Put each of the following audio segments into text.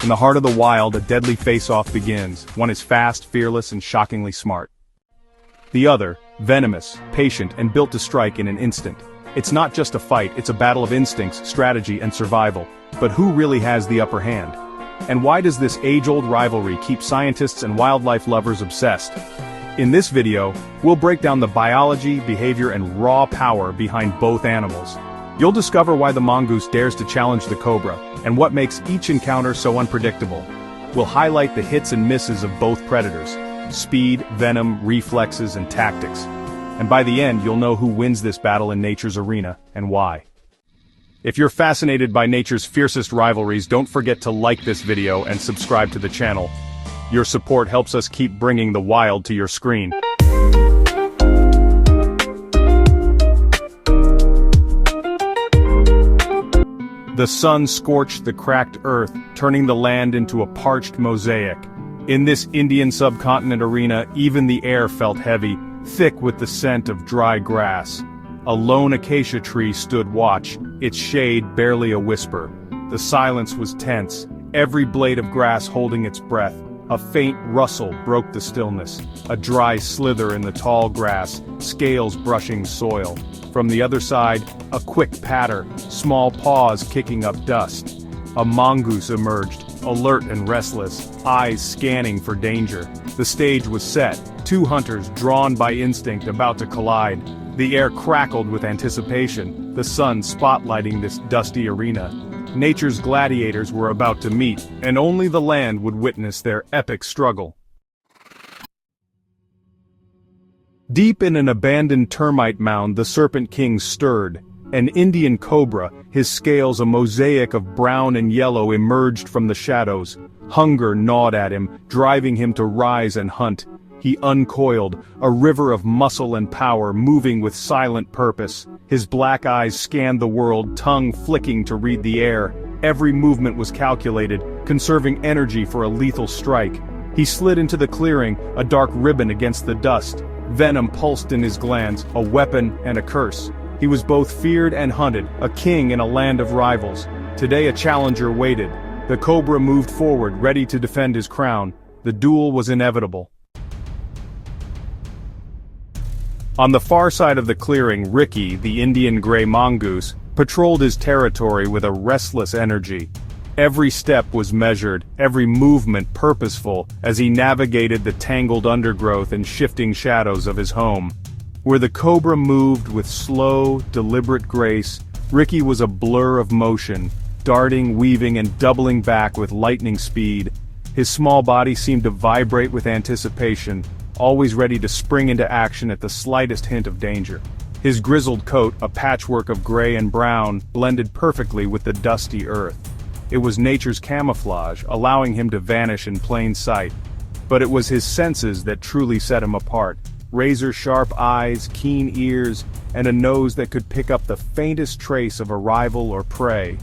In the heart of the wild, a deadly face-off begins. One is fast, fearless, and shockingly smart. The other, venomous, patient, and built to strike in an instant. It's not just a fight, it's a battle of instincts, strategy, and survival. But who really has the upper hand? And why does this age-old rivalry keep scientists and wildlife lovers obsessed? In this video, we'll break down the biology, behavior, and raw power behind both animals. You'll discover why the mongoose dares to challenge the cobra, and what makes each encounter so unpredictable. We'll highlight the hits and misses of both predators: speed, venom, reflexes, and tactics. And by the end, you'll know who wins this battle in nature's arena, and why. If you're fascinated by nature's fiercest rivalries, don't forget to like this video and subscribe to the channel. Your support helps us keep bringing the wild to your screen. The sun scorched the cracked earth, turning the land into a parched mosaic. In this Indian subcontinent arena, even the air felt heavy, thick with the scent of dry grass. A lone acacia tree stood watch, its shade barely a whisper. The silence was tense, every blade of grass holding its breath. A faint rustle broke the stillness, a dry slither in the tall grass, scales brushing soil. From the other side, a quick patter, small paws kicking up dust. A mongoose emerged, alert and restless, eyes scanning for danger. The stage was set, two hunters drawn by instinct about to collide. The air crackled with anticipation, the sun spotlighting this dusty arena. Nature's gladiators were about to meet, and only the land would witness their epic struggle. Deep in an abandoned termite mound, the Serpent King stirred. An Indian cobra, his scales a mosaic of brown and yellow, emerged from the shadows. Hunger gnawed at him, driving him to rise and hunt. He uncoiled, a river of muscle and power moving with silent purpose. His black eyes scanned the world, tongue flicking to read the air. Every movement was calculated, conserving energy for a lethal strike. He slid into the clearing, a dark ribbon against the dust. Venom pulsed in his glands, a weapon and a curse. He was both feared and hunted, a king in a land of rivals. Today a challenger waited. The cobra moved forward, ready to defend his crown. The duel was inevitable. On the far side of the clearing, Ricky, the Indian gray mongoose, patrolled his territory with a restless energy. Every step was measured, every movement purposeful, as he navigated the tangled undergrowth and shifting shadows of his home. Where the cobra moved with slow, deliberate grace, Ricky was a blur of motion, darting, weaving, and doubling back with lightning speed. His small body seemed to vibrate with anticipation, always ready to spring into action at the slightest hint of danger. His grizzled coat, a patchwork of gray and brown, blended perfectly with the dusty earth. It was nature's camouflage, allowing him to vanish in plain sight. But it was his senses that truly set him apart. Razor-sharp eyes, keen ears, and a nose that could pick up the faintest trace of a rival or prey.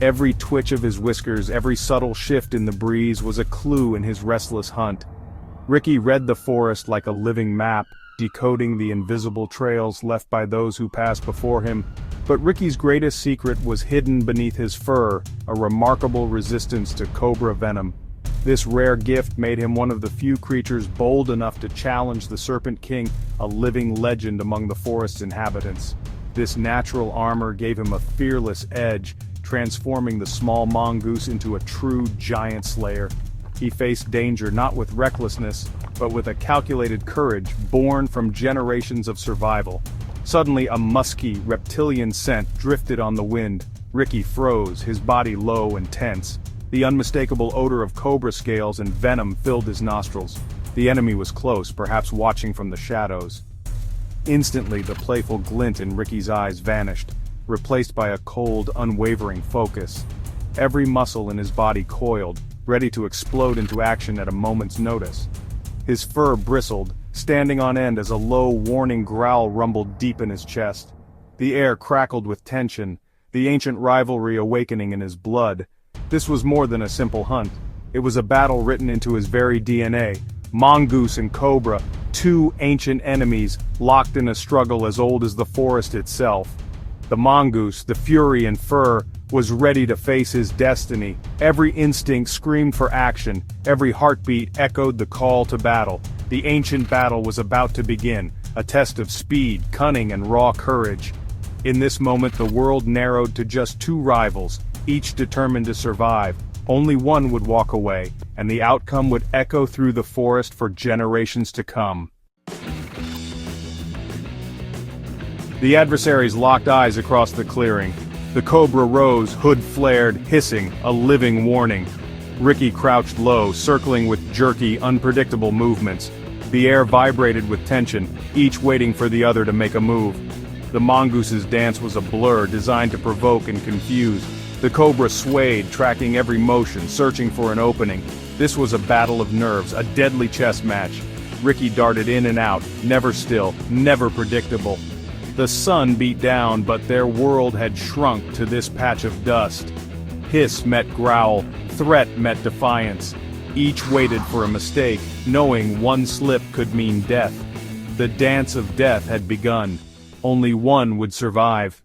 Every twitch of his whiskers, every subtle shift in the breeze was a clue in his restless hunt. Ricky read the forest like a living map, decoding the invisible trails left by those who passed before him. But Ricky's greatest secret was hidden beneath his fur, a remarkable resistance to cobra venom. This rare gift made him one of the few creatures bold enough to challenge the Serpent King, a living legend among the forest's inhabitants. This natural armor gave him a fearless edge, transforming the small mongoose into a true giant slayer. He faced danger not with recklessness, but with a calculated courage born from generations of survival. Suddenly a musky, reptilian scent drifted on the wind. Ricky froze, his body low and tense. The unmistakable odor of cobra scales and venom filled his nostrils. The enemy was close, perhaps watching from the shadows. Instantly the playful glint in Ricky's eyes vanished, replaced by a cold, unwavering focus. Every muscle in his body coiled, ready to explode into action at a moment's notice. His fur bristled, standing on end as a low, warning growl rumbled deep in his chest. The air crackled with tension, the ancient rivalry awakening in his blood. This was more than a simple hunt. It was a battle written into his very DNA. Mongoose and cobra, two ancient enemies, locked in a struggle as old as the forest itself. The mongoose, the fury in fur, was ready to face his destiny. Every instinct screamed for action, every heartbeat echoed the call to battle. The ancient battle was about to begin, a test of speed, cunning, and raw courage. In this moment the world narrowed to just two rivals, each determined to survive. Only one would walk away, and the outcome would echo through the forest for generations to come. The adversaries locked eyes across the clearing. The cobra rose, hood flared, hissing, a living warning. Ricky crouched low, circling with jerky, unpredictable movements. The air vibrated with tension, each waiting for the other to make a move. The Mongoose's dance was a blur designed to provoke and confuse. The cobra swayed, tracking every motion, searching for an opening. This was a battle of nerves, a deadly chess match. Ricky darted in and out, never still, never predictable. The sun beat down, but their world had shrunk to this patch of dust. Hiss met growl, threat met defiance. Each waited for a mistake, knowing one slip could mean death. The dance of death had begun. Only one would survive.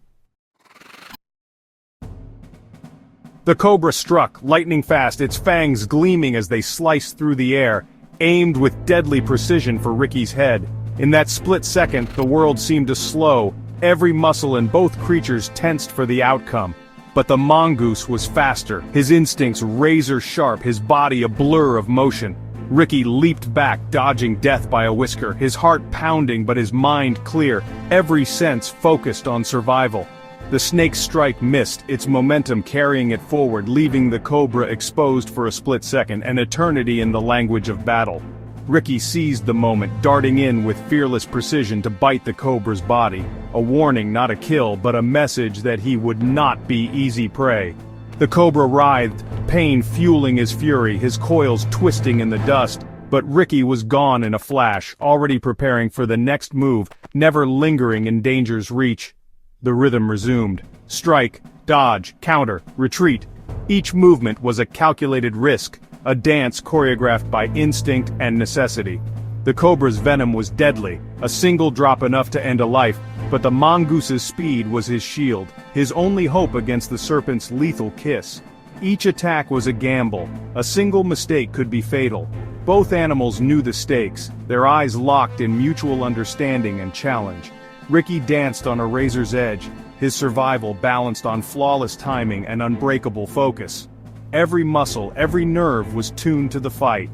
The cobra struck, lightning fast, its fangs gleaming as they sliced through the air, aimed with deadly precision for Ricky's head. In that split second, the world seemed to slow, every muscle in both creatures tensed for the outcome. But the mongoose was faster, his instincts razor-sharp, his body a blur of motion. Ricky leaped back, dodging death by a whisker, his heart pounding but his mind clear, every sense focused on survival. The snake's strike missed, its momentum carrying it forward, leaving the cobra exposed for a split second, an eternity in the language of battle. Ricky seized the moment, darting in with fearless precision to bite the cobra's body. A warning, not a kill, but a message that he would not be easy prey. The cobra writhed, pain fueling his fury, his coils twisting in the dust. But Ricky was gone in a flash, already preparing for the next move, never lingering in danger's reach. The rhythm resumed. Strike, dodge, counter, retreat. Each movement was a calculated risk, a dance choreographed by instinct and necessity. The cobra's venom was deadly, a single drop enough to end a life, but the mongoose's speed was his shield, his only hope against the serpent's lethal kiss. Each attack was a gamble, a single mistake could be fatal. Both animals knew the stakes, their eyes locked in mutual understanding and challenge. Ricky danced on a razor's edge, his survival balanced on flawless timing and unbreakable focus. Every muscle, every nerve was tuned to the fight.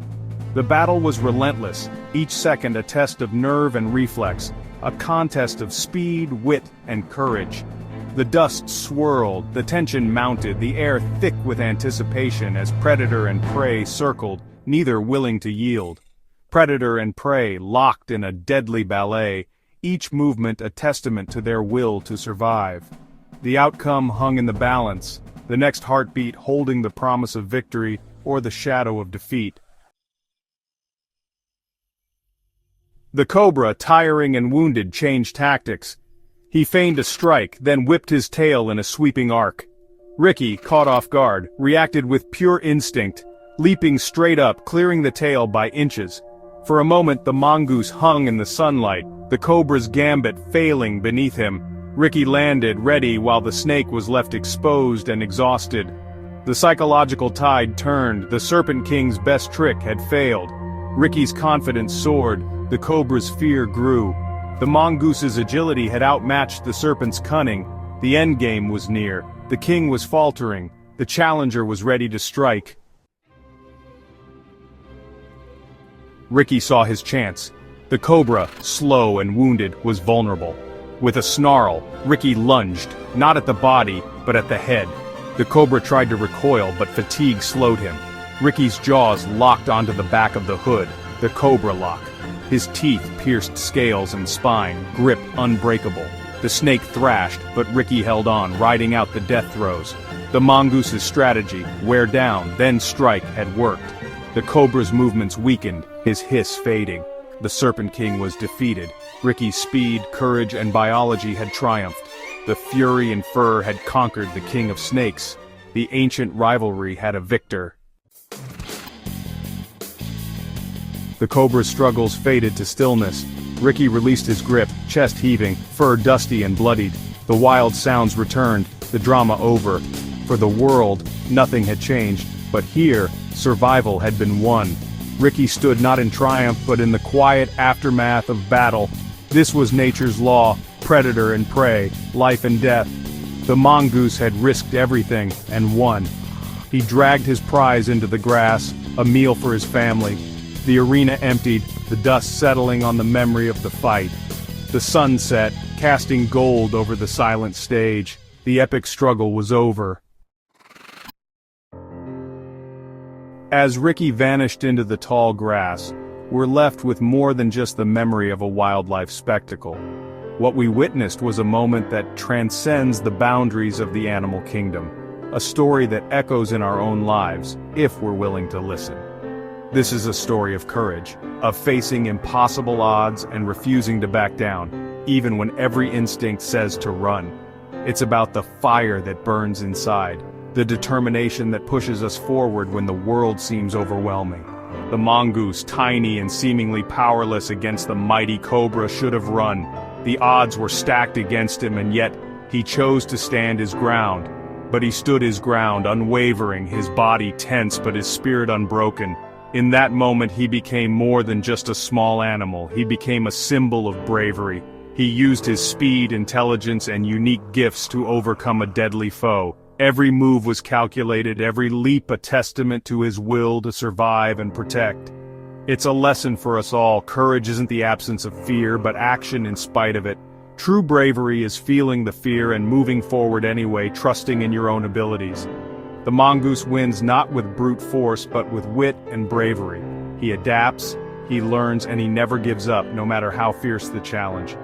The battle was relentless, each second a test of nerve and reflex, a contest of speed, wit, and courage. The dust swirled, the tension mounted, the air thick with anticipation as predator and prey circled, neither willing to yield. Predator and prey locked in a deadly ballet, each movement a testament to their will to survive. The outcome hung in the balance, the next heartbeat holding the promise of victory or the shadow of defeat. The cobra, tiring and wounded, changed tactics. He feigned a strike, then whipped his tail in a sweeping arc. Ricky, caught off guard, reacted with pure instinct, leaping straight up, clearing the tail by inches. For a moment the mongoose hung in the sunlight, the cobra's gambit failing beneath him. Ricky landed, ready, while the snake was left exposed and exhausted. The psychological tide turned, the Serpent King's best trick had failed. Ricky's confidence soared, the cobra's fear grew. The mongoose's agility had outmatched the serpent's cunning. The endgame was near, the king was faltering, the challenger was ready to strike. Ricky saw his chance. The cobra, slow and wounded, was vulnerable. With a snarl, Ricky lunged, not at the body, but at the head. The cobra tried to recoil, but fatigue slowed him. Ricky's jaws locked onto the back of the hood, the cobra lock. His teeth pierced scales and spine, grip unbreakable. The snake thrashed, but Ricky held on, riding out the death throes. The mongoose's strategy, wear down, then strike, had worked. The cobra's movements weakened, his hiss fading. The Serpent King was defeated. Ricky's speed, courage, and biology had triumphed. The fury and fur had conquered the king of snakes. The ancient rivalry had a victor. The cobra's struggles faded to stillness. Ricky released his grip, chest heaving, fur dusty and bloodied. The wild sounds returned, the drama over. For the world, nothing had changed, but here, survival had been won. Ricky stood not in triumph but in the quiet aftermath of battle. This was nature's law, predator and prey, life and death. The mongoose had risked everything, and won. He dragged his prize into the grass, a meal for his family. The arena emptied, the dust settling on the memory of the fight. The sun set, casting gold over the silent stage. The epic struggle was over. As Ricky vanished into the tall grass, we're left with more than just the memory of a wildlife spectacle. What we witnessed was a moment that transcends the boundaries of the animal kingdom, a story that echoes in our own lives, if we're willing to listen. This is a story of courage, of facing impossible odds and refusing to back down, even when every instinct says to run. It's about the fire that burns inside, the determination that pushes us forward when the world seems overwhelming. The mongoose, tiny and seemingly powerless against the mighty Cobra, should have run. The odds were stacked against him, and yet, he chose to stand his ground. But he stood his ground, unwavering, his body tense but his spirit unbroken. In that moment he became more than just a small animal, he became a symbol of bravery. He used his speed, intelligence, and unique gifts to overcome a deadly foe. Every move was calculated, every leap a testament to his will to survive and protect. It's a lesson for us all. Courage isn't the absence of fear, but action in spite of it. True bravery is feeling the fear and moving forward anyway, trusting in your own abilities. The mongoose wins not with brute force, but with wit and bravery. He adapts, he learns, and he never gives up, no matter how fierce the challenge.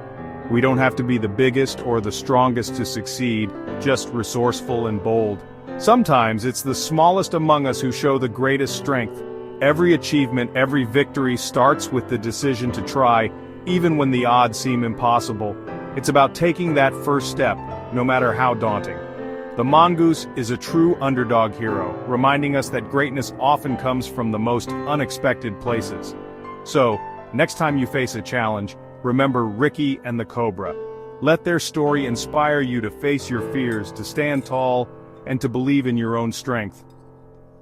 We don't have to be the biggest or the strongest to succeed, just resourceful and bold. Sometimes it's the smallest among us who show the greatest strength. Every achievement, every victory starts with the decision to try, even when the odds seem impossible. It's about taking that first step, no matter how daunting. The mongoose is a true underdog hero, reminding us that greatness often comes from the most unexpected places. So, next time you face a challenge, remember Ricky and the Cobra. Let their story inspire you to face your fears, to stand tall, and to believe in your own strength.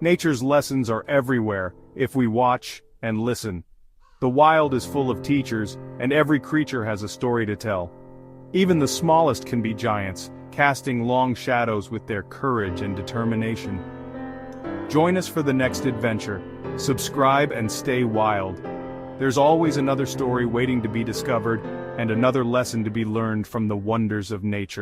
Nature's lessons are everywhere, if we watch and listen. The wild is full of teachers, and every creature has a story to tell. Even the smallest can be giants, casting long shadows with their courage and determination. Join us for the next adventure. Subscribe and stay wild. There's always another story waiting to be discovered, and another lesson to be learned from the wonders of nature.